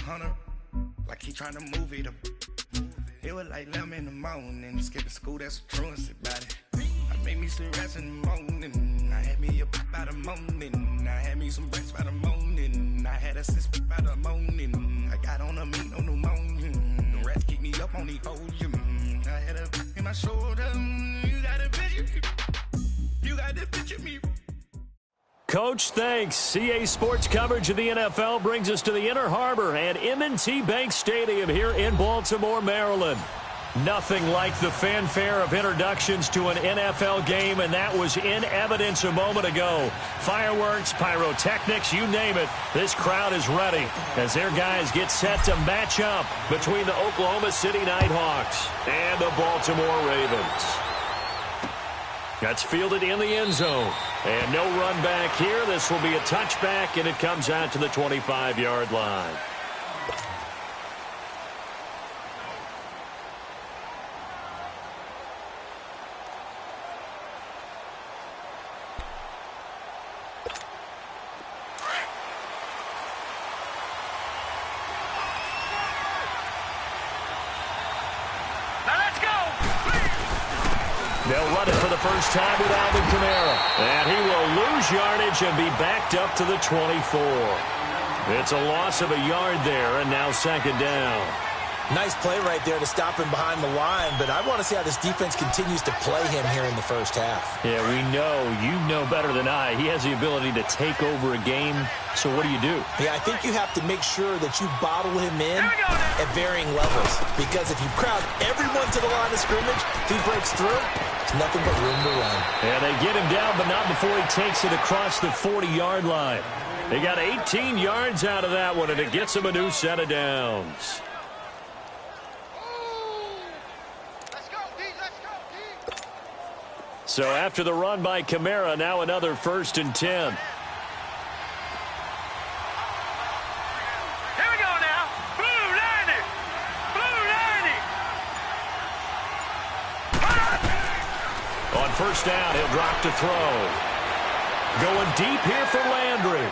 100, like he trying to move it up. It was like 11 in the morning, skipping school, that's a truancy about it. I made me some rest in the morning, I had me a pop by the morning, I had me some breakfast by the morning, I had a sis by the morning, I got on a meat on the morning, the rats keep me up on the ocean, I had a in my shoulder, you gotta picture me. Coach, thanks. CA Sports coverage of the NFL brings us to the Inner Harbor and M&T Bank Stadium here in Baltimore, Maryland. Nothing like the fanfare of introductions to an NFL game, and that was in evidence a moment ago. Fireworks, pyrotechnics, you name it. This crowd is ready as their guys get set to match up between the Oklahoma City Nighthawks and the Baltimore Ravens. That's fielded in the end zone. And no run back here. This will be a touchback, and it comes out to the 25-yard line. They'll run it for the first time with Alvin Kamara. And he will lose yardage and be backed up to the 24. It's a loss of a yard there, and now second down. Nice play right there to stop him behind the line, but I want to see how this defense continues to play him here in the first half. Yeah, we know. You know better than I. He has the ability to take over a game, so what do you do? Yeah, I think you have to make sure that you bottle him in at varying levels, because if you crowd everyone to the line of scrimmage, if he breaks through, it's nothing but room to run. Yeah, they get him down, but not before he takes it across the 40-yard line. They got 18 yards out of that one, and it gets him a new set of downs. So after the run by Kamara, now another 1st and 10. Here we go now. Blue 90. Blue 90. On first down, he'll drop to throw. Going deep here for Landry.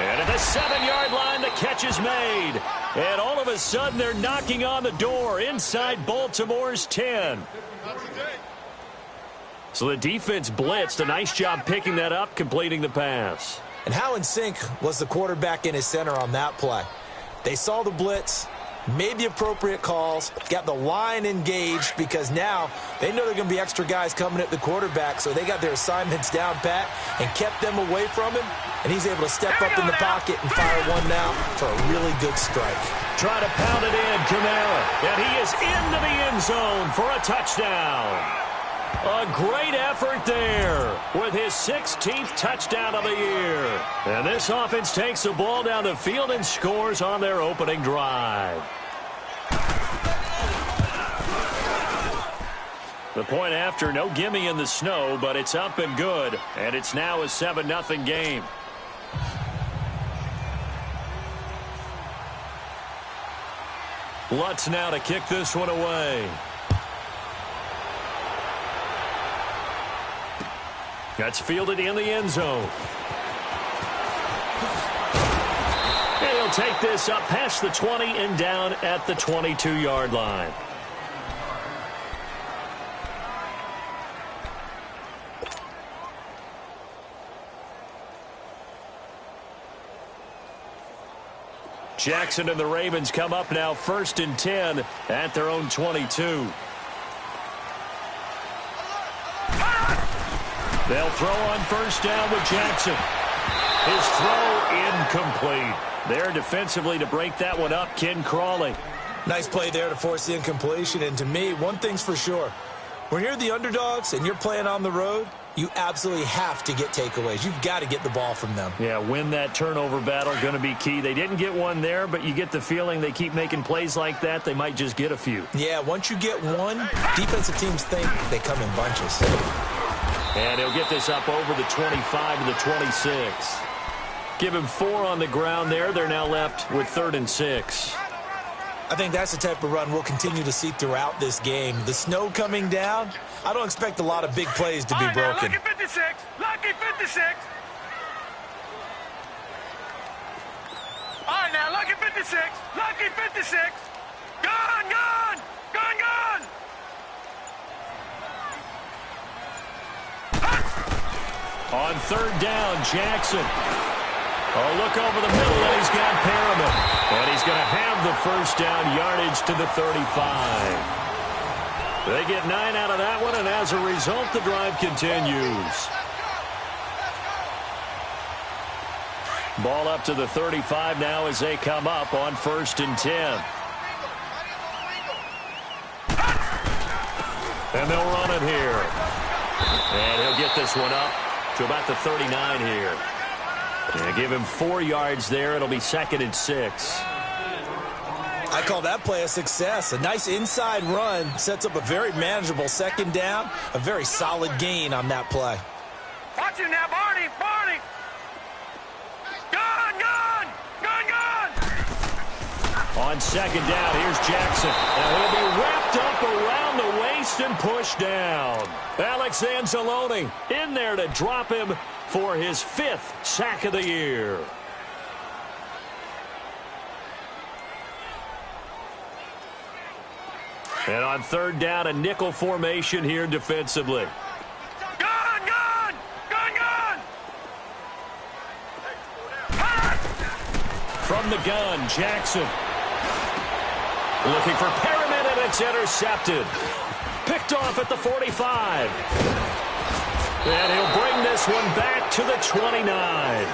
And at the 7-yard line, the catch is made. And all of a sudden, they're knocking on the door inside Baltimore's 10. So the defense blitzed. A nice job picking that up, completing the pass. And how in sync was the quarterback in his center on that play? They saw the blitz, made the appropriate calls, got the line engaged, because now they know there are going to be extra guys coming at the quarterback, so they got their assignments down pat and kept them away from him, and he's able to step up in the pocket and fire one now for a really good strike. Try to pound it in, Kamara, and he is into the end zone for a touchdown. A great effort there with his 16th touchdown of the year. And this offense takes the ball down the field and scores on their opening drive. The point after, no gimme in the snow, but it's up and good. And it's now a 7-0 game. Lutz now to kick this one away. That's fielded in the end zone. And he'll take this up past the 20 and down at the 22-yard line. Jackson and the Ravens come up now 1st and 10 at their own 22. They'll throw on first down with Jackson. His throw incomplete. There defensively to break that one up, Ken Crawley. Nice play there to force the incompletion. And to me, one thing's for sure. When you're the underdogs and you're playing on the road, you absolutely have to get takeaways. You've got to get the ball from them. Yeah, win that turnover battle, going to be key. They didn't get one there, but you get the feeling they keep making plays like that, they might just get a few. Yeah, once you get one, defensive teams think they come in bunches. And he'll get this up over the 25 to the 26. Give him 4 on the ground there. They're now left with 3rd and 6. I think that's the type of run we'll continue to see throughout this game. The snow coming down, I don't expect a lot of big plays to be broken. Lucky 56. Lucky 56. All right, now, now, lucky 56. Lucky 56. Gone, gone. Gone, gone. On third down, Jackson. Oh, look over the middle, and he's got Perriman. And he's going to have the first down yardage to the 35. They get 9 out of that one, and as a result, the drive continues. Ball up to the 35 now as they come up on 1st and 10. And they'll run it here. And he'll get this one up to about the 39 here. And give him 4 yards there. It'll be 2nd and 6. I call that play a success. A nice inside run sets up a very manageable 2nd down. A very solid gain on that play. Watch him now, Barney. Barney. Gone, gone. Gone, gone. On 2nd down, here's Jackson. And he'll be wrapped up around the waist and pushed down. Alex Anzalone in there to drop him for his 5th sack of the year. And on 3rd down, a nickel formation here defensively. Gone, gone. Gone, gone. From the gun, Jackson. Looking for Perriman, and it's intercepted. Picked off at the 45. And he'll bring this one back to the 29.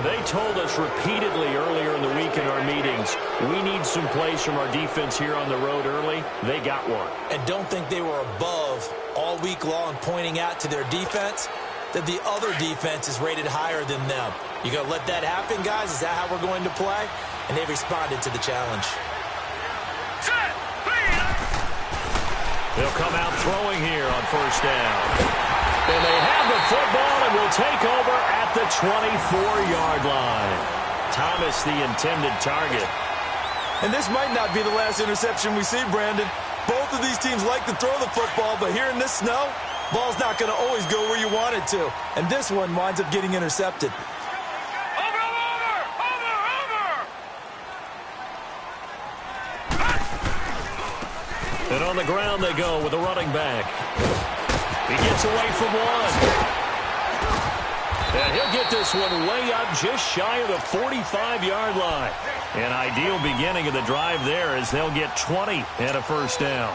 They told us repeatedly earlier in the week in our meetings, we need some plays from our defense here on the road early. They got one. And don't think they were above all week long pointing out to their defense that the other defense is rated higher than them. You going to let that happen, guys? Is that how we're going to play? And they responded to the challenge. They'll come out throwing here on 1st down. And they have the football and will take over at the 24-yard line. Thomas, the intended target. And this might not be the last interception we see, Brandon. Both of these teams like to throw the football, but here in this snow, ball's not going to always go where you want it to. And this one winds up getting intercepted. And on the ground they go with a running back. He gets away from one. And he'll get this one way up just shy of the 45-yard line. An ideal beginning of the drive there as they'll get 20 and a 1st down.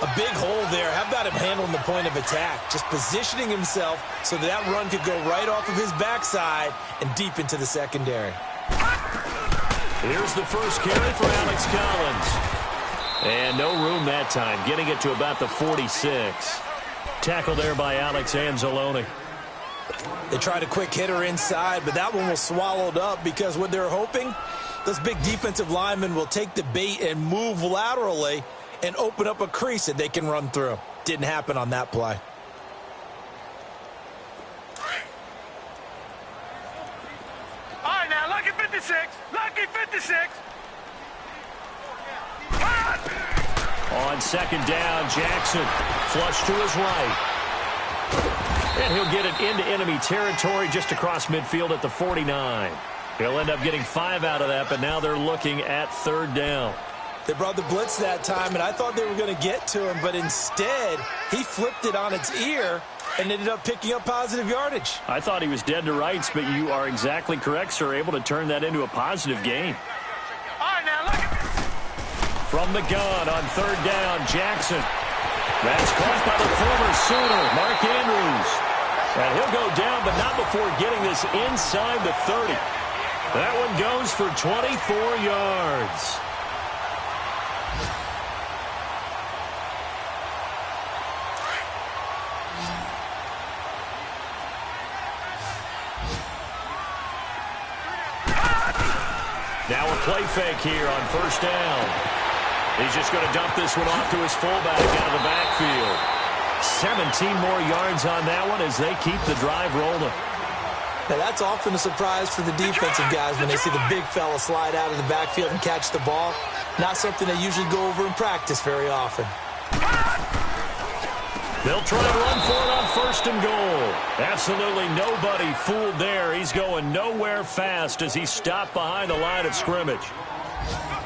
A big hole there. How about him handling the point of attack? Just positioning himself so that run could go right off of his backside and deep into the secondary. Here's the first carry for Alex Collins. And no room that time, getting it to about the 46. Tackle there by Alex Anzalone. They tried a quick hitter inside, but that one was swallowed up because what they're hoping, those big defensive linemen will take the bait and move laterally and open up a crease that they can run through. Didn't happen on that play. All right, now, lucky 56. Lucky 56. On 2nd down, Jackson flush to his right. And he'll get it into enemy territory just across midfield at the 49. He'll end up getting 5 out of that, but now they're looking at 3rd down. They brought the blitz that time, and I thought they were going to get to him, but instead, he flipped it on its ear and ended up picking up positive yardage. I thought he was dead to rights, but you are exactly correct, sir. Able to turn that into a positive gain. All right, now, look at From the gun on 3rd down, Jackson. That's caught by the former Sooner, Mark Andrews. And he'll go down, but not before getting this inside the 30. That one goes for 24 yards. Now a play fake here on 1st down. He's just going to dump this one off to his fullback out of the backfield. 17 more yards on that one as they keep the drive rolling. Now that's often a surprise for the defensive guys when they see the big fella slide out of the backfield and catch the ball. Not something they usually go over in practice very often. They'll try and run for it on 1st and goal. Absolutely nobody fooled there. He's going nowhere fast as he's stopped behind the line of scrimmage.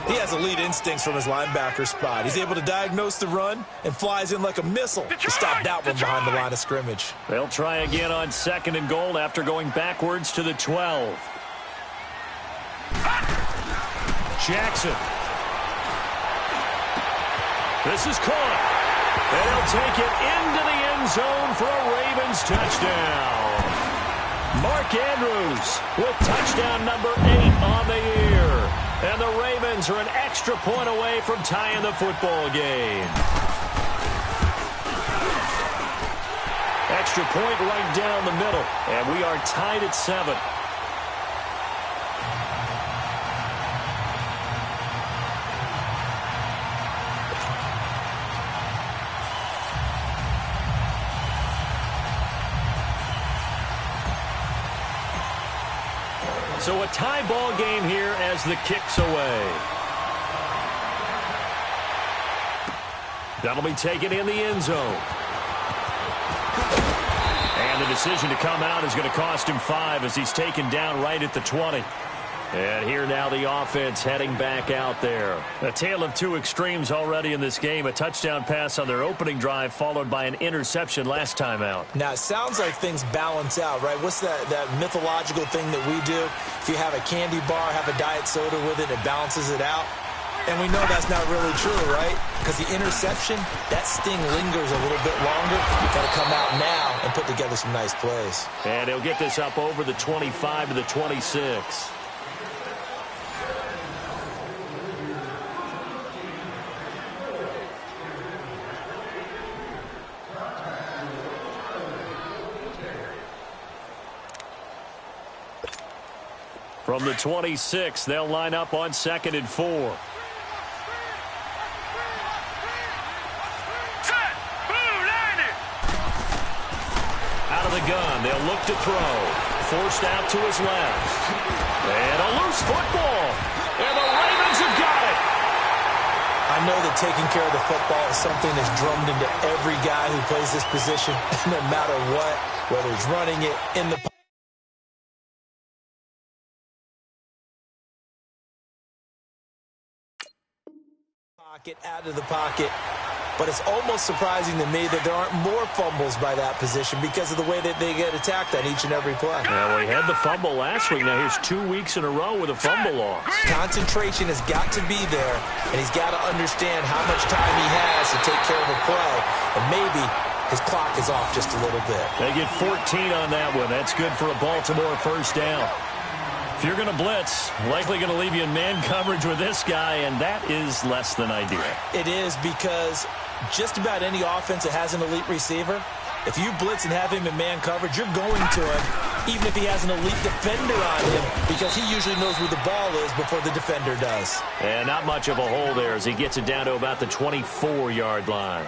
He has elite instincts from his linebacker spot. He's able to diagnose the run and flies in like a missile to stop that one behind the line of scrimmage. They'll try again on 2nd and goal after going backwards to the 12. Jackson. This is caught. And he'll take it into the end zone for a Ravens touchdown. Mark Andrews with touchdown number 8 on the year. And the Ravens are an extra point away from tying the football game. Extra point right down the middle. And we are tied at 7. So a tie ball game here as the kick's away. That'll be taken in the end zone. And the decision to come out is going to cost him 5 as he's taken down right at the 20. And here now the offense heading back out there. A tale of two extremes already in this game. A touchdown pass on their opening drive followed by an interception last time out. Now, it sounds like things balance out, right? What's that mythological thing that we do? If you have a candy bar, have a diet soda with it, it balances it out. And we know that's not really true, right? Because the interception, that sting lingers a little bit longer. You've got to come out now and put together some nice plays. And he'll get this up over the 25 to the 26. From the 26, they'll line up on 2nd and 4. Out of the gun, they'll look to throw. Forced out to his left. And a loose football. And the Ravens have got it. I know that taking care of the football is something that's drummed into every guy who plays this position, no matter what, whether he's running it in the pocket, out of the pocket. But it's almost surprising to me that there aren't more fumbles by that position because of the way that they get attacked on each and every play. Well, we had the fumble last week. Now here's 2 weeks in a row with a fumble loss. Concentration has got to be there, and he's got to understand how much time he has to take care of a play. And maybe his clock is off just a little bit. They get 14 on that one. That's good for a Baltimore first down. If you're going to blitz, likely going to leave you in man coverage with this guy, and that is less than ideal. It is because just about any offense that has an elite receiver, if you blitz and have him in man coverage, you're going to him, even if he has an elite defender on him, because he usually knows where the ball is before the defender does. And not much of a hole there as he gets it down to about the 24-yard line.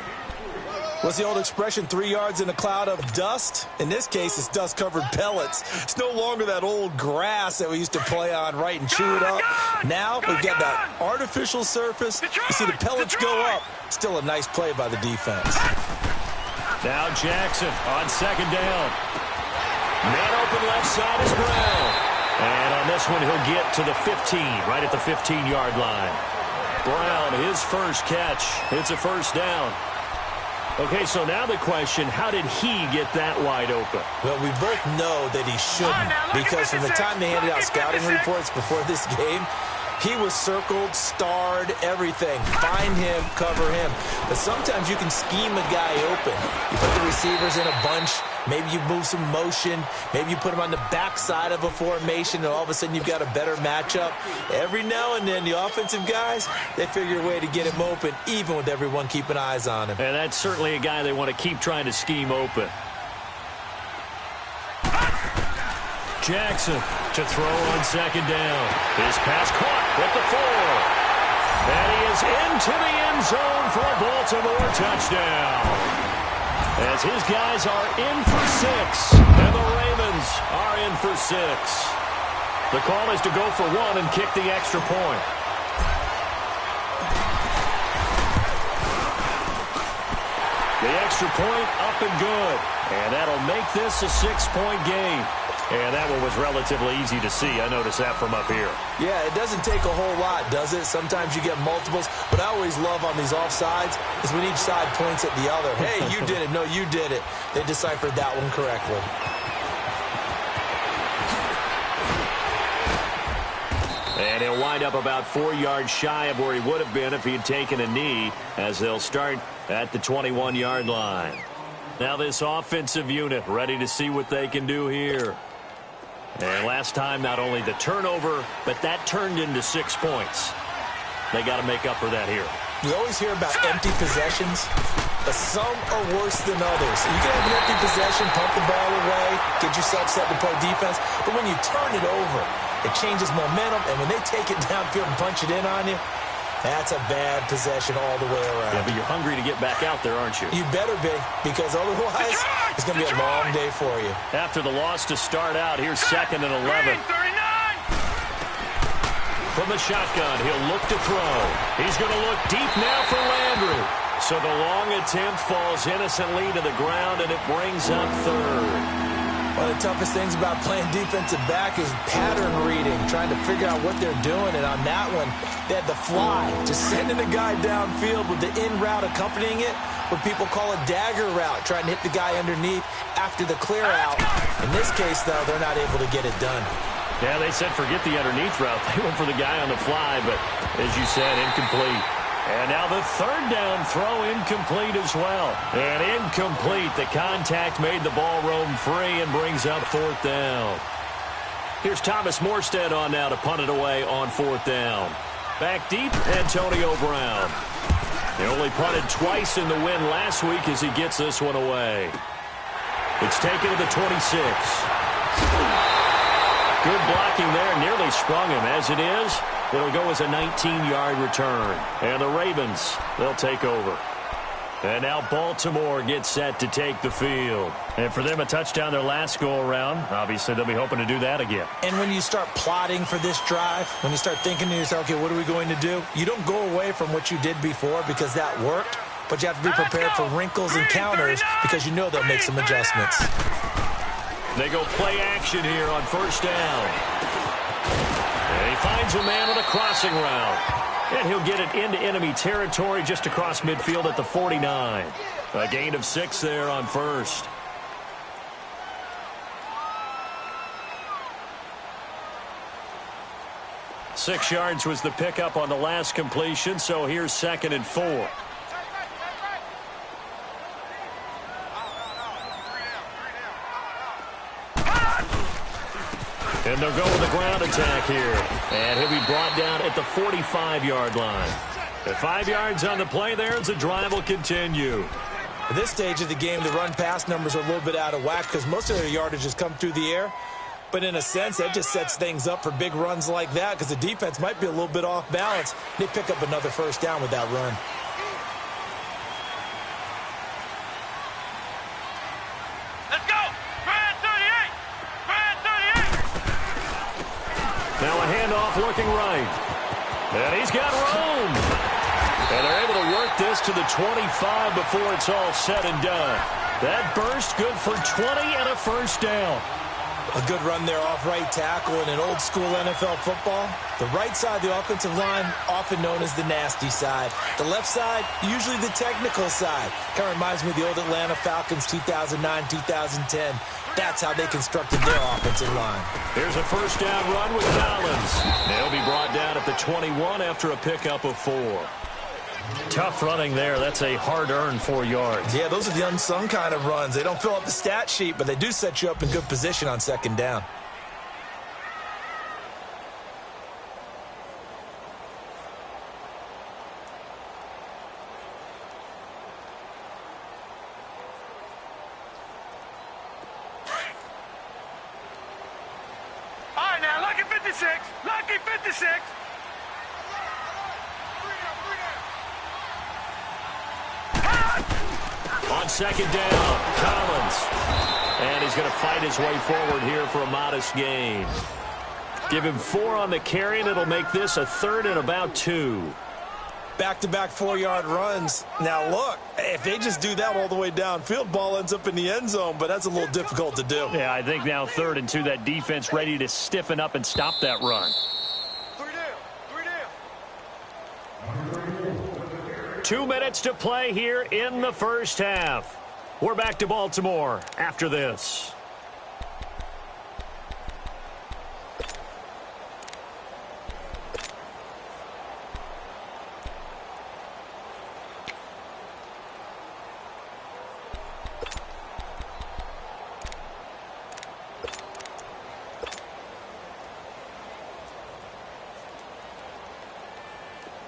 What's the old expression, 3 yards in a cloud of dust? In this case, it's dust-covered pellets. It's no longer that old grass that we used to play on, right, and chew it up. Now we've got that artificial surface. You see the pellets go up. Still a nice play by the defense. Now Jackson on 2nd down. Man open left side is Brown. And on this one, he'll get to the 15, right at the 15-yard line. Brown, his first catch. It's a first down. Okay, so now the question, how did he get that wide open? Well, we both know that he shouldn't, because from the time they handed out scouting reports before this game, he was circled, starred, everything. Find him, cover him. But sometimes you can scheme a guy open. You put the receivers in a bunch. Maybe you move some motion. Maybe you put them on the backside of a formation, and all of a sudden you've got a better matchup. Every now and then, the offensive guys, they figure a way to get him open, even with everyone keeping eyes on him. And that's certainly a guy they want to keep trying to scheme open. Jackson to throw on 2nd down. His pass caught at the 4. And he is into the end zone for a Baltimore touchdown. As his guys are in for 6. And the Ravens are in for 6. The call is to go for 1 and kick the extra point. The extra point up and good. And that'll make this a 6-point game. And that one was relatively easy to see. I noticed that from up here. Yeah, it doesn't take a whole lot, does it? Sometimes you get multiples. But I always love on these offsides is when each side points at the other. Hey, you did it. No, you did it. They deciphered that one correctly. And he'll wind up about 4 yards shy of where he would have been if he had taken a knee, as they'll start at the 21-yard line. Now this offensive unit ready to see what they can do here. And last time, not only the turnover, but that turned into 6 points. They got to make up for that here. You always hear about empty possessions, but some are worse than others. You can have an empty possession, pump the ball away, get yourself set to play defense, but when you turn it over, it changes momentum, and when they take it downfield and punch it in on you, that's a bad possession all the way around. Yeah, but you're hungry to get back out there, aren't you? You better be, because otherwise it's going to be a long day for you. After the loss to start out, here's 2nd and 11. From the shotgun, he'll look to throw. He's going to look deep now for Landry. So the long attempt falls innocently to the ground, and it brings up 3rd. One of the toughest things about playing defensive back is pattern reading, trying to figure out what they're doing. And on that one, they had the fly, just sending the guy downfield with the in route accompanying it, what people call a dagger route, trying to hit the guy underneath after the clear out. In this case, though, they're not able to get it done. Yeah, they said forget the underneath route. They went for the guy on the fly, but as you said, incomplete. And now the 3rd down throw incomplete as well. And incomplete. The contact made the ball roam free and brings up 4th down. Here's Thomas Morstead on now to punt it away on 4th down. Back deep, Antonio Brown. He only punted twice in the win last week as he gets this one away. It's taken to the 26. Good blocking there. Nearly sprung him. As it is, it'll go as a 19-yard return. And the Ravens, they'll take over. And now Baltimore gets set to take the field. And for them, a touchdown their last go-around. Obviously, they'll be hoping to do that again. And when you start plotting for this drive, when you start thinking to yourself, okay, what are we going to do? You don't go away from what you did before because that worked. But you have to be prepared for wrinkles and counters because you know they'll make some adjustments. They go play action here on 1st down. And he finds a man on a crossing route. And he'll get it into enemy territory just across midfield at the 49. A gain of 6 there on 1st. Six yards was the pickup on the last completion, so here's 2nd and 4. And they'll go with the ground attack here. And he'll be brought down at the 45-yard line. At 5 yards on the play there as the drive will continue. At this stage of the game, the run-pass numbers are a little bit out of whack because most of their yardage has come through the air. But in a sense, that just sets things up for big runs like that because the defense might be a little bit off balance. They pick up another 1st down with that run. Now a handoff looking right. And he's got room. And they're able to work this to the 25 before it's all said and done. That burst good for 20 and a 1st down. A good run there off right tackle in an old-school NFL football. The right side of the offensive line, often known as the nasty side. The left side, usually the technical side. Kind of reminds me of the old Atlanta Falcons 2009-2010. That's how they constructed their offensive line. Here's a 1st down run with Collins. They'll be brought down at the 21 after a pickup of 4. Tough running there. That's a hard-earned 4 yards. Yeah, those are the unsung kind of runs. They don't fill up the stat sheet, but they do set you up in good position on 2nd down. All right, now, lucky 56. Lucky 56. On 2nd down, Collins. And he's going to fight his way forward here for a modest gain. Give him 4 on the carry, and it'll make this a 3rd and about 2. back-to-back 4-yard runs. Now, look, if they just do that all the way downfield, ball ends up in the end zone, but that's a little difficult to do. Yeah, I think now 3rd and 2, that defense ready to stiffen up and stop that run. 3 down. 2 minutes to play here in the first half. We're back to Baltimore after this.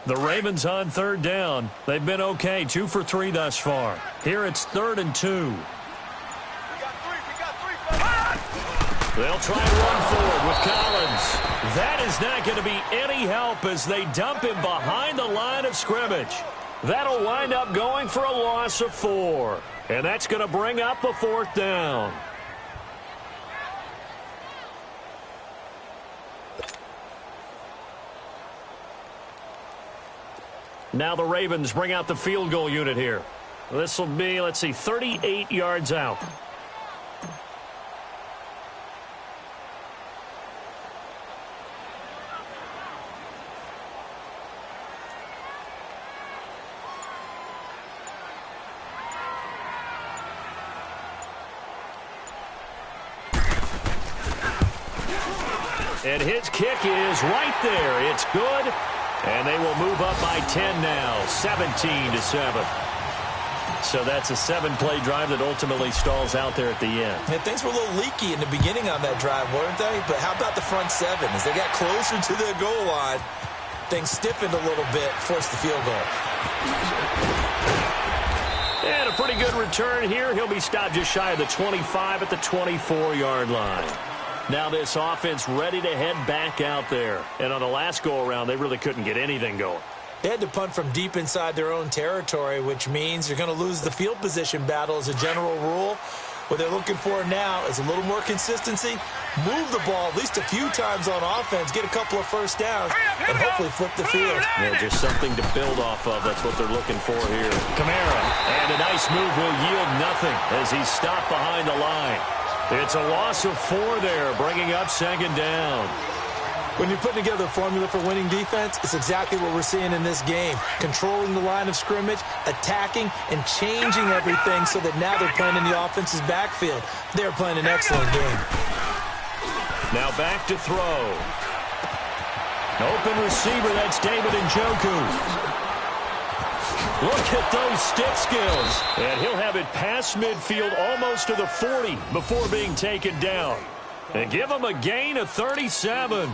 The Ravens on 3rd down. They've been okay, 2 for 3 thus far. Here it's 3rd and 2. We got three. They'll try and run forward with Collins. That is not going to be any help as they dump him behind the line of scrimmage. That'll wind up going for a loss of 4. And that's going to bring up a 4th down. Now the Ravens bring out the field goal unit here. This will be, 38 yards out. And his kick is right there. It's good. And they will move up by 10 now, 17-7. So that's a 7-play drive that ultimately stalls out there at the end. And things were a little leaky in the beginning on that drive, weren't they? But how about the front 7? As they got closer to their goal line, things stiffened a little bit, forced the field goal. And a pretty good return here. He'll be stopped just shy of the 25 at the 24-yard line. Now this offense ready to head back out there. And on the last go-around, they really couldn't get anything going. They had to punt from deep inside their own territory, which means you're going to lose the field position battle as a general rule. What they're looking for now is a little more consistency, move the ball at least a few times on offense, get a couple of first downs, and hopefully flip the field. Yeah, just something to build off of. That's what they're looking for here. Kamara, and a nice move will yield nothing as he's stopped behind the line. It's a loss of 4 there, bringing up 2nd down. When you're putting together a formula for winning defense, it's exactly what we're seeing in this game. Controlling the line of scrimmage, attacking, and changing everything so that now they're playing in the offense's backfield. They're playing an excellent game. Now back to throw. Open receiver, that's David Njoku. Look at those stick skills. And he'll have it past midfield almost to the 40 before being taken down. And give him a gain of 37.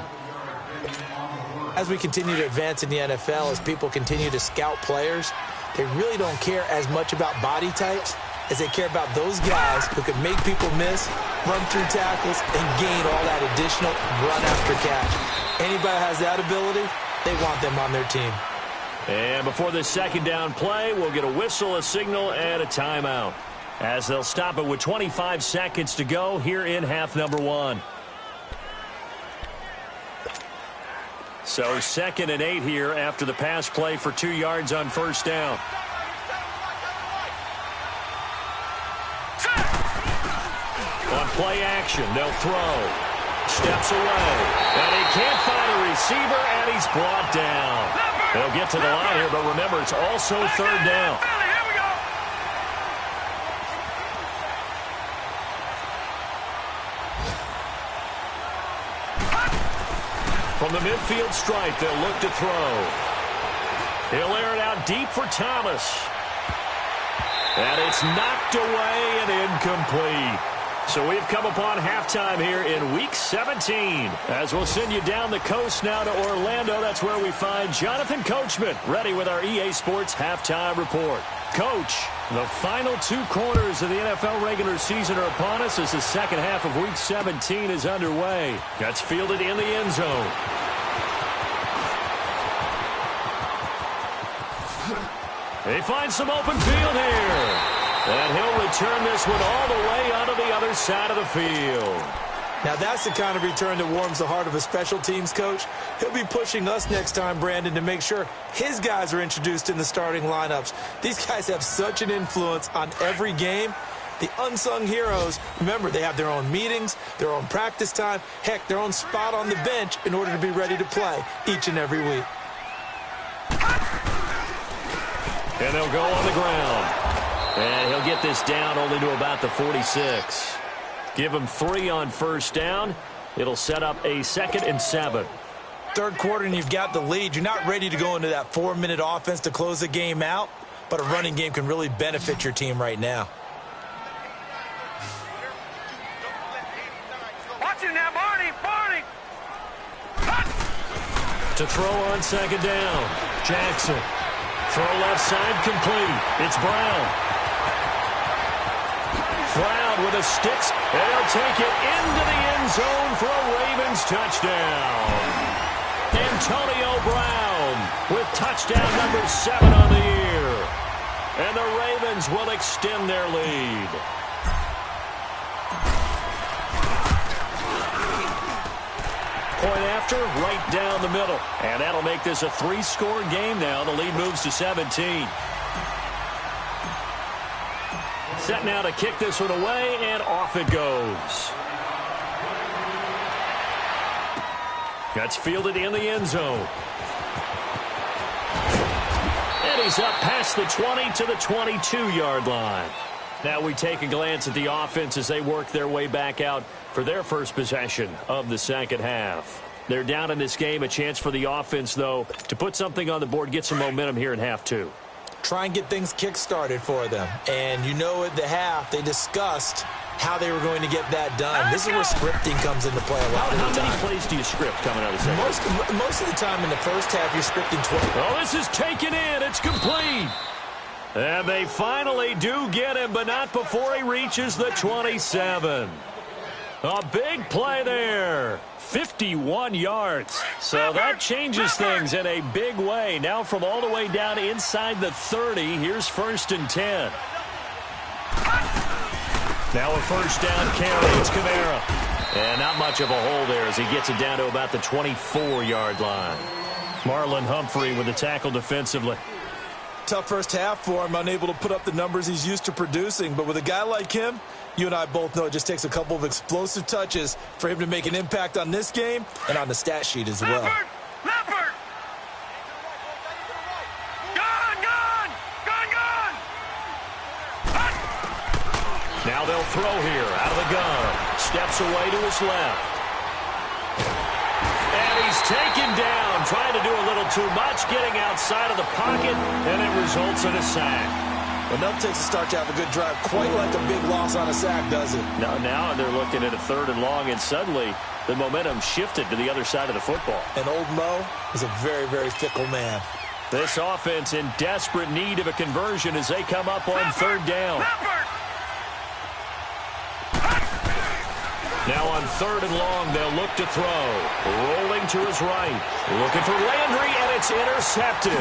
As we continue to advance in the NFL, as people continue to scout players, they really don't care as much about body types as they care about those guys who can make people miss, run through tackles, and gain all that additional run after catch. Anybody has that ability, they want them on their team. And before this 2nd down play, we'll get a whistle, a signal, and a timeout, as they'll stop it with 25 seconds to go here in half number 1. So 2nd and 8 here after the pass play for 2 yards on 1st down. On play action, they'll throw. Steps away. And he can't find a receiver, and he's brought down. They'll get to the line here, but remember, it's also 3rd down. From the midfield stripe, they'll look to throw. He'll air it out deep for Thomas. And it's knocked away and incomplete. So we've come upon halftime here in Week 17. As we'll send you down the coast now to Orlando, that's where we find Jonathan Coachman, ready with our EA Sports Halftime Report. Coach, the final 2 quarters of the NFL regular season are upon us as the second half of Week 17 is underway. That's fielded in the end zone. They find some open field here. And he'll return this one all the way onto the other side of the field. Now, that's the kind of return that warms the heart of a special teams coach. He'll be pushing us next time, Brandon, to make sure his guys are introduced in the starting lineups. These guys have such an influence on every game. The unsung heroes, remember, they have their own meetings, their own practice time, heck, their own spot on the bench in order to be ready to play each and every week. And they'll go on the ground. And he'll get this down only to about the 46. Give him 3 on first down. It'll set up a 2nd and 7. Third quarter and you've got the lead. You're not ready to go into that 4-minute offense to close the game out, but a running game can really benefit your team right now. Watch it now, Barney! To throw on 2nd down. Jackson. Throw left side complete. It's Brown. Brown with the sticks, and he'll take it into the end zone for a Ravens touchdown. Antonio Brown with touchdown number 7 on the year. And the Ravens will extend their lead. Point after, right down the middle. And that'll make this a 3-score game now. The lead moves to 17. Set now to kick this one away, and off it goes. That's fielded in the end zone. And he's up past the 20 to the 22-yard line. Now we take a glance at the offense as they work their way back out for their first possession of the second half. They're down in this game. A chance for the offense, though, to put something on the board, get some momentum here in half 2. Try and get things kick-started for them. And you know at the half, they discussed how they were going to get that done. This is where scripting comes into play a lot of the time. How many plays do you script coming out of the second? Most of the time in the first half, you're scripting 20. Oh, this is taken in. It's complete. And they finally do get him, but not before he reaches the 27. A big play there. 51 yards. So that changes things in a big way. Now from all the way down inside the 30, here's 1st and 10. Now a first down carry. It's Kamara. And not much of a hole there as he gets it down to about the 24-yard line. Marlon Humphrey with the tackle defensively. Tough first half for him, unable to put up the numbers he's used to producing. But with a guy like him, you and I both know it just takes a couple of explosive touches for him to make an impact on this game and on the stat sheet as well. Leopard! Gone! Now they'll throw here out of the gun. Steps away to his left. And he's taken down, trying to do a little too much, getting outside of the pocket, and it results in a sack. Enough takes a start to have a good drive, quite like a big loss on a sack, does it? Now they're looking at a 3rd and long, and suddenly the momentum shifted to the other side of the football. And old Mo is a very, very fickle man. This offense in desperate need of a conversion as they come up on 3rd down. Now on 3rd and long, they'll look to throw. Rolling to his right. Looking for Landry, and it's intercepted.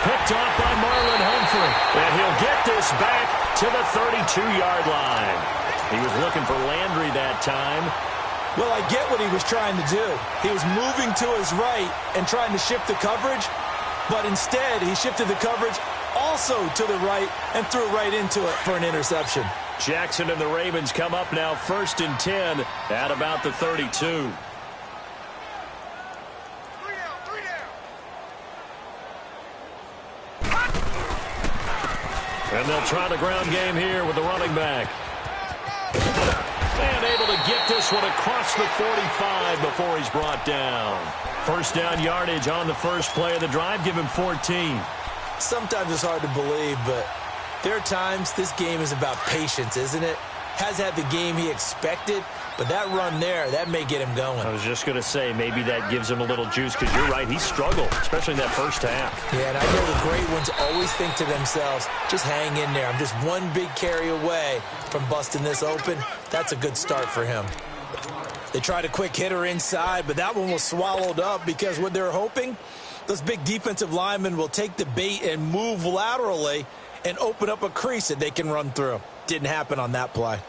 Picked off by Marlon Humphrey. And he'll get this back to the 32-yard line. He was looking for Landry that time. Well, I get what he was trying to do. He was moving to his right and trying to shift the coverage, but instead he shifted the coverage also to the right and threw right into it for an interception. Jackson and the Ravens come up now 1st and 10 at about the 32. And they'll try the ground game here with the running back. And able to get this one across the 45 before he's brought down. First down yardage on the first play of the drive. Give him 14. Sometimes it's hard to believe, but there are times this game is about patience, isn't it? Has had the game he expected, but that run there, that may get him going. I was just going to say, maybe that gives him a little juice, because you're right, he struggled, especially in that first half. Yeah, and I know the great ones always think to themselves, just hang in there. I'm just one big carry away from busting this open. That's a good start for him. They tried a quick hitter inside, but that one was swallowed up because what they're hoping, those big defensive linemen will take the bait and move laterally and open up a crease that they can run through. Didn't happen on that play.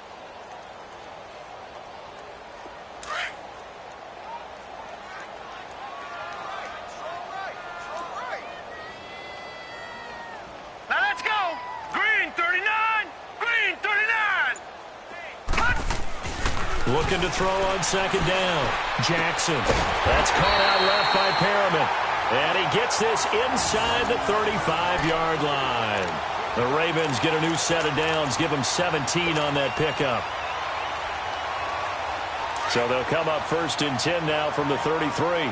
Looking to throw on second down. Jackson. That's caught out left by Perriman. And he gets this inside the 35-yard line. The Ravens get a new set of downs, give them 17 on that pickup. So they'll come up 1st and 10 now from the 33.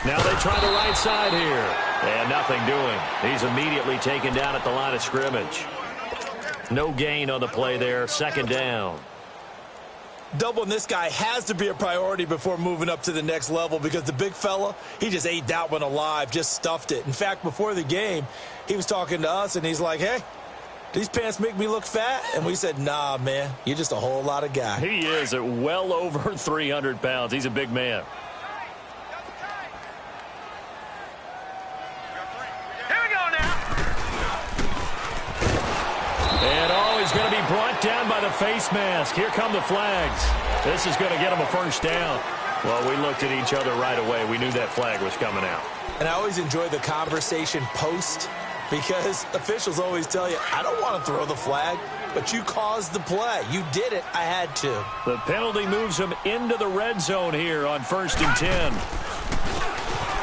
Now they try the right side here. And nothing doing. He's immediately taken down at the line of scrimmage. No gain on the play there. 2nd down. Doubling this guy has to be a priority before moving up to the next level because the big fella, he just ate that one alive, just stuffed it. In fact, before the game, he was talking to us, and he's like, hey, these pants make me look fat? And we said, nah, man, you're just a whole lot of guy. He is at well over 300 pounds. He's a big man. He's going to be brought down by the face mask. Here come the flags. This is going to get him a 1st down. Well, we looked at each other right away. We knew that flag was coming out. And I always enjoy the conversation post because officials always tell you, I don't want to throw the flag, but you caused the play. You did it. I had to. The penalty moves him into the red zone here on 1st and 10.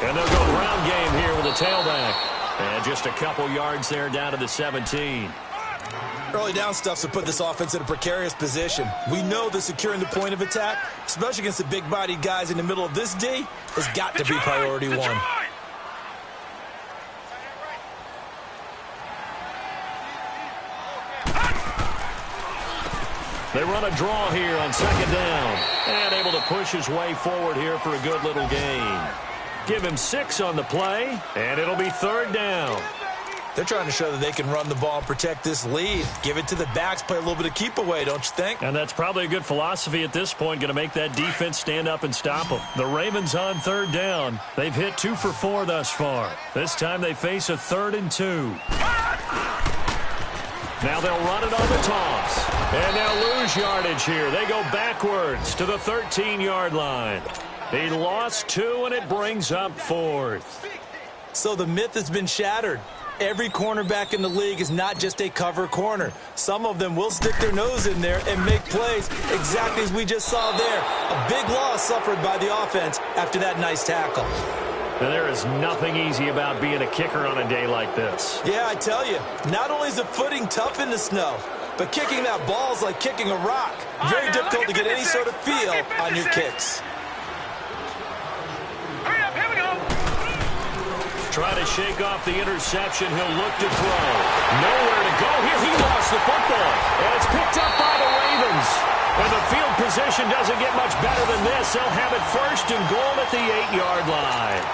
And they'll go ground game here with a tailback. And just a couple yards there down to the 17. Early down stuffs will put this offense in a precarious position. We know that securing the point of attack, especially against the big-bodied guys in the middle of this D, has got to be priority one. They run a draw here on 2nd down. And able to push his way forward here for a good little gain. Give him 6 on the play, and it'll be 3rd down. They're trying to show that they can run the ball and protect this lead. Give it to the backs, play a little bit of keep away, don't you think? And that's probably a good philosophy at this point, going to make that defense stand up and stop them. The Ravens on 3rd down. They've hit 2 for 4 thus far. This time they face a 3rd and 2. Now they'll run it on the toss. And they'll lose yardage here. They go backwards to the 13-yard line. He lost 2, and it brings up 4th. So the myth has been shattered. Every cornerback in the league is not just a cover corner. Some of them will stick their nose in there and make plays exactly as we just saw there. A big loss suffered by the offense after that nice tackle. And there is nothing easy about being a kicker on a day like this. Yeah, I tell you, not only is the footing tough in the snow, but kicking that ball is like kicking a rock. Very difficult to get any sort of feel on your kicks. Try to shake off the interception. He'll look to throw. Nowhere to go here. He lost the football. And it's picked up by the Ravens. And the field position doesn't get much better than this. They'll have it 1st and goal at the 8-yard line.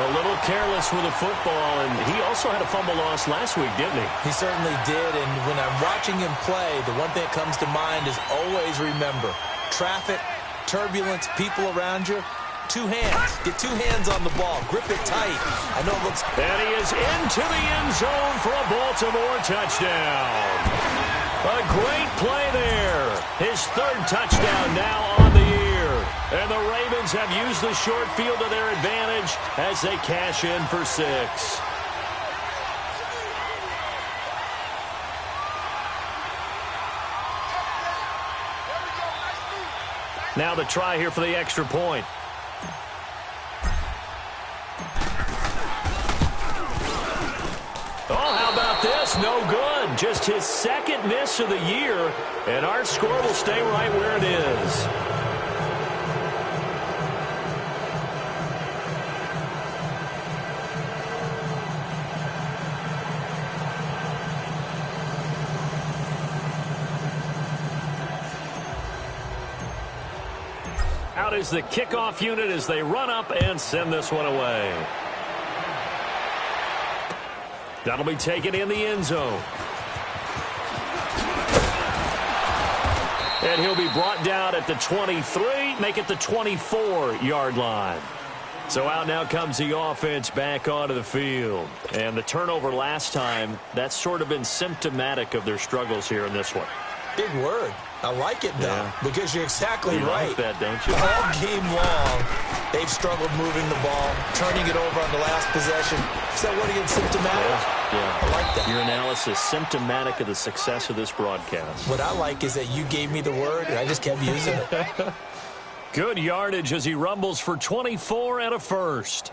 A little careless with the football, and he also had a fumble loss last week, didn't he? He certainly did, and when I'm watching him play, the one thing that comes to mind is always remember, traffic, turbulence, people around you, 2 hands. Get 2 hands on the ball. Grip it tight. I know it looks... And he is into the end zone for a Baltimore touchdown. A great play there. His 3rd touchdown now on the year. And the Ravens have used the short field to their advantage as they cash in for 6. Now the try here for the extra point. Oh, how about this? No good. Just his 2nd miss of the year, and our score will stay right where it is. Out is the kickoff unit as they run up and send this one away. That'll be taken in the end zone. And he'll be brought down at the 23, make it the 24-yard line. So out now comes the offense back onto the field. And the turnover last time, that's sort of been symptomatic of their struggles here in this one. Big word. I like it, though, because you're exactly right. You like that, don't you? All game long, they've struggled moving the ball, turning it over on the last possession. Is that what again, symptomatic? Yeah. I like that. Your analysis, symptomatic of the success of this broadcast. What I like is that you gave me the word, and I just kept using it. Good yardage as he rumbles for 24 and a first.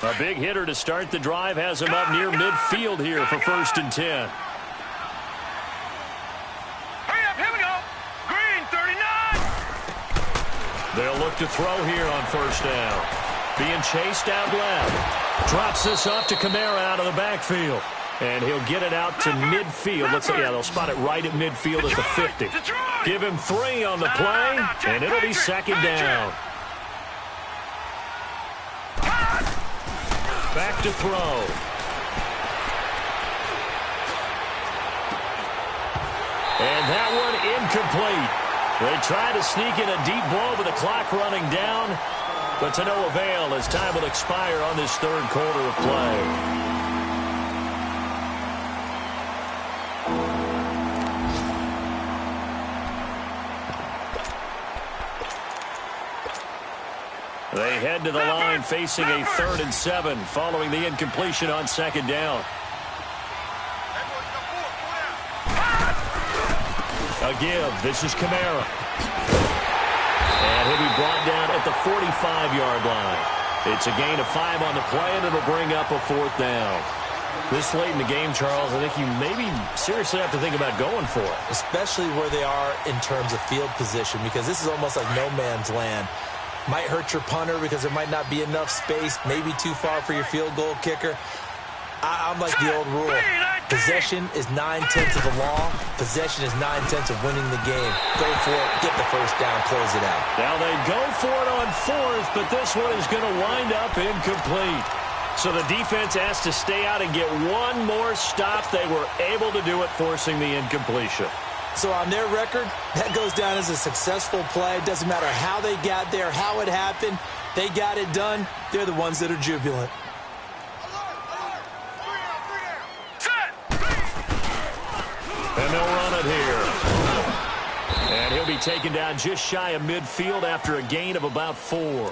A big hitter to start the drive has him up near midfield here for 1st and 10. Hurry up, here we go. Green, 39. They'll look to throw here on 1st down. Being chased out left. Drops this off to Kamara out of the backfield. And he'll get it out to midfield. Let's say, yeah, they'll spot it right at midfield at the 50. Give him 3 on the play, and it'll be 2nd down. Back to throw. And that one incomplete. They try to sneak in a deep ball with the clock running down, but to no avail as time will expire on this 3rd quarter of play. They head to the line facing a 3rd and 7 following the incompletion on 2nd down. A give. This is Kamara. And he'll be brought down at the 45-yard line. It's a gain of 5 on the play, and it'll bring up a 4th down. This late in the game, Charles, I think you maybe seriously have to think about going for it. Especially where they are in terms of field position, because this is almost like no man's land. Might hurt your punter because there might not be enough space, maybe too far for your field goal kicker. I'm like the old rule. Possession is 9/10 of the law. Possession is 9/10 of winning the game. Go for it, get the 1st down, close it out. Now they go for it on 4th, but this one is going to wind up incomplete. So the defense has to stay out and get one more stop. They were able to do it, forcing the incompletion. So on their record, that goes down as a successful play. It doesn't matter how they got there, how it happened. They got it done. They're the ones that are jubilant. And they'll run it here. And he'll be taken down just shy of midfield after a gain of about 4.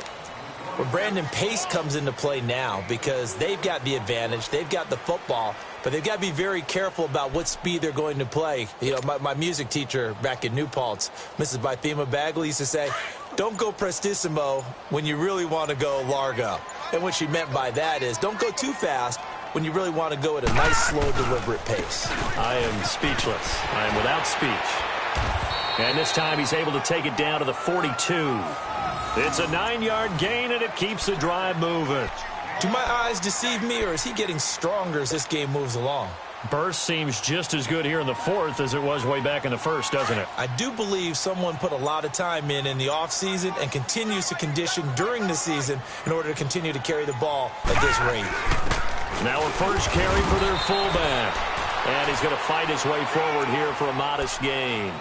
Well, Brandon, pace comes into play now because they've got the advantage. They've got the football, but they've got to be very careful about what speed they're going to play. You know, my music teacher back in New Paltz, Mrs. Bythema Bagley, used to say, don't go prestissimo when you really want to go largo. And what she meant by that is don't go too fast when you really want to go at a nice, slow, deliberate pace. I am speechless. I am without speech. And this time he's able to take it down to the 42. It's a 9-yard gain, and it keeps the drive moving. Do my eyes deceive me, or is he getting stronger as this game moves along? Burst seems just as good here in the 4th as it was way back in the 1st, doesn't it? I do believe someone put a lot of time in the offseason and continues to condition during the season in order to continue to carry the ball at this rate. Now a first carry for their fullback. And he's going to fight his way forward here for a modest gain.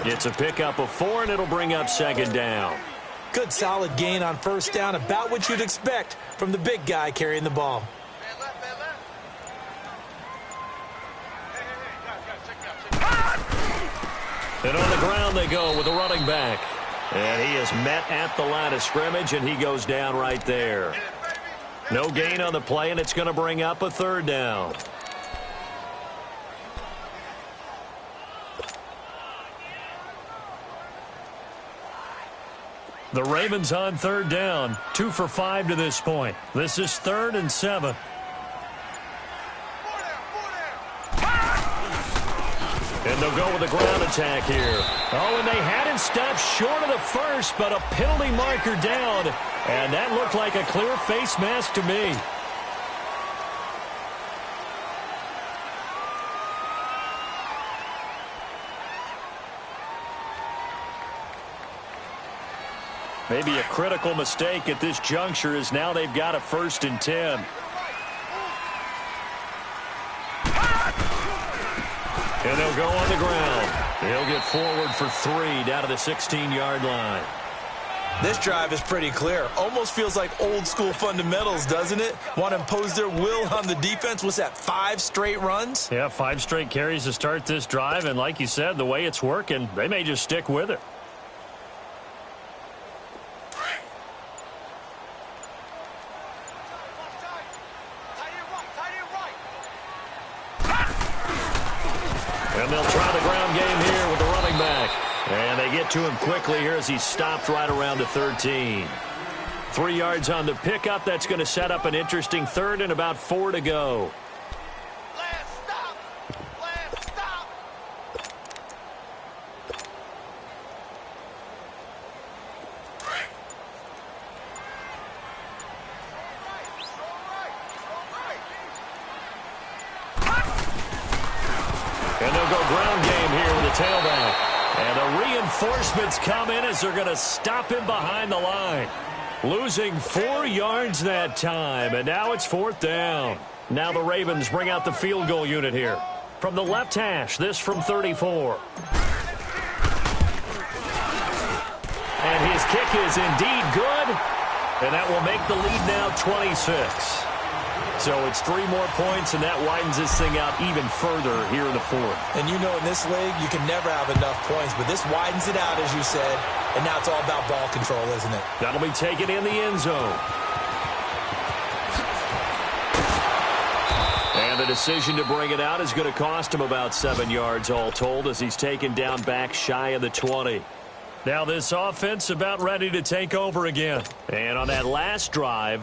It's a pickup of 4, and it'll bring up 2nd down. Good solid gain on 1st down, about what you'd expect from the big guy carrying the ball. And on the ground they go with a running back. And he is met at the line of scrimmage, and he goes down right there. No gain on the play, and it's going to bring up a 3rd down. The Ravens on 3rd down, 2 for 5 to this point. This is 3rd and 7. And they'll go with a ground attack here. Oh, and they had him stopped short of the 1st, but a penalty marker down. And that looked like a clear face mask to me. Maybe a critical mistake at this juncture as now they've got a 1st and 10. And they'll go on the ground. They'll get forward for 3 down to the 16-yard line. This drive is pretty clear. Almost feels like old school fundamentals, doesn't it? Want to impose their will on the defense. What's that, 5 straight runs? Yeah, 5 straight carries to start this drive. And like you said, the way it's working, they may just stick with it. get to him quickly here as he stopped right around the 13. 3 yards on the pickup. That's going to set up an interesting third and about 4 to go. Last stop. Last stop. And they'll go ground game here with a tailback. And the reinforcements come in as they're going to stop him behind the line. Losing 4 yards that time, and now it's 4th down. Now the Ravens bring out the field goal unit here. From the left hash, this from 34. And his kick is indeed good, and that will make the lead now 26. So it's 3 more points, and that widens this thing out even further here in the 4th. And you know in this league, you can never have enough points, but this widens it out, as you said, and now it's all about ball control, isn't it? That'll be taken in the end zone. And the decision to bring it out is going to cost him about 7 yards all told as he's taken down back shy of the 20. Now this offense about ready to take over again. And on that last drive,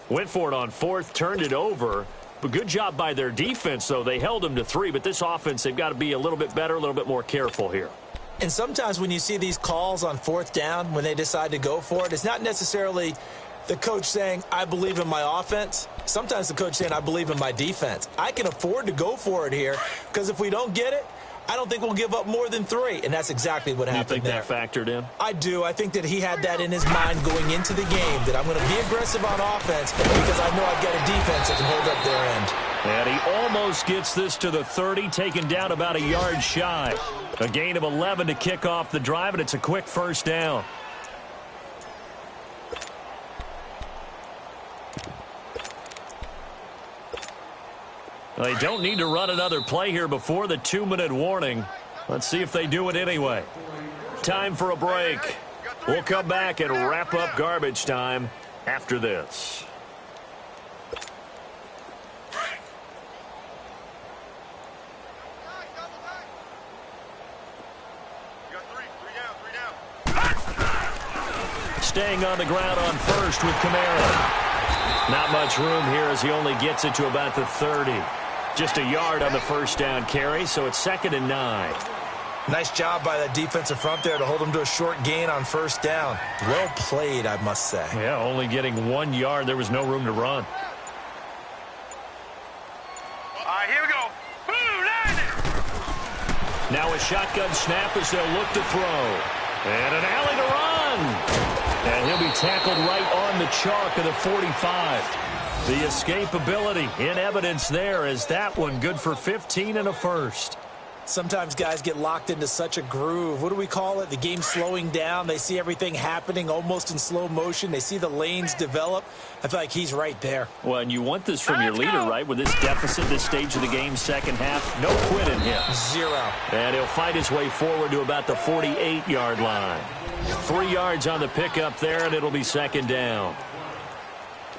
went for it on 4th, turned it over. But good job by their defense, though. They held them to 3, but this offense, they've got to be a little bit better, a little bit more careful here. And sometimes when you see these calls on 4th down, when they decide to go for it, it's not necessarily the coach saying, I believe in my offense. Sometimes the coach saying, I believe in my defense. I can afford to go for it here because if we don't get it, I don't think we'll give up more than 3, and that's exactly what happened there. You think that factored in? I do. I think that he had that in his mind going into the game, that I'm going to be aggressive on offense because I know I've got a defense that can hold up their end. And he almost gets this to the 30, taken down about a yard shy. A gain of 11 to kick off the drive, and it's a quick 1st down. They don't need to run another play here before the 2-minute warning. Let's see if they do it anyway. Time for a break. We'll come back and wrap up garbage time after this. Staying on the ground on 1st with Kamara. Not much room here as he only gets it to about the 30. Just a yard on the 1st down carry, so it's 2nd and 9. Nice job by that defensive front there to hold him to a short gain on 1st down. Well played, I must say. Yeah, only getting 1 yard. There was no room to run. All right, here we go. Boom, landed. Now a shotgun snap as they'll look to throw. And an alley to run. And he'll be tackled right on the chalk of the 45. The escapability in evidence there as that one good for 15 and a 1st. Sometimes guys get locked into such a groove. What do we call it? The game slowing down. They see everything happening almost in slow motion. They see the lanes develop. I feel like he's right there. Well, and you want this from your leader, right? With this deficit, this stage of the game, 2nd half, no quit in him. 0. And he'll fight his way forward to about the 48-yard line. 3 yards on the pickup there, and it'll be 2nd down.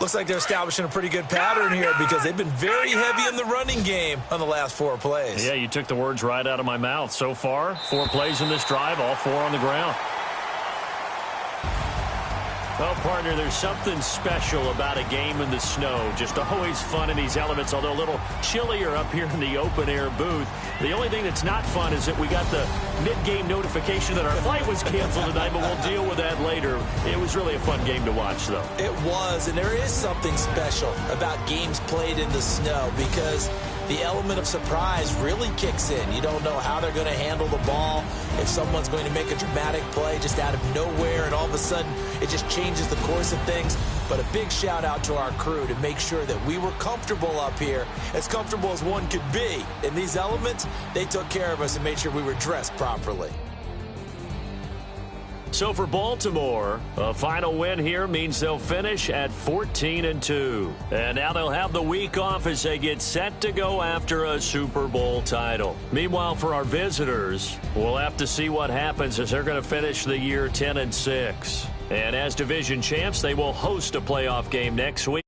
Looks like they're establishing a pretty good pattern here because they've been very heavy in the running game on the last 4 plays. Yeah, you took the words right out of my mouth. So far, 4 plays in this drive, all 4 on the ground. Well, partner, there's something special about a game in the snow. Just always fun in these elements, although a little chillier up here in the open-air booth. The only thing that's not fun is that we got the mid-game notification that our flight was canceled tonight, but we'll deal with that later. It was really a fun game to watch, though. It was, and there is something special about games played in the snow because the element of surprise really kicks in. You don't know how they're going to handle the ball, if someone's going to make a dramatic play just out of nowhere, and all of a sudden it just changes the course of things. But a big shout out to our crew to make sure that we were comfortable up here, as comfortable as one could be. In these elements, they took care of us and made sure we were dressed properly. So for Baltimore, a final win here means they'll finish at 14-2. And now they'll have the week off as they get set to go after a Super Bowl title. Meanwhile, for our visitors, we'll have to see what happens as they're going to finish the year 10-6. And as division champs, they will host a playoff game next week.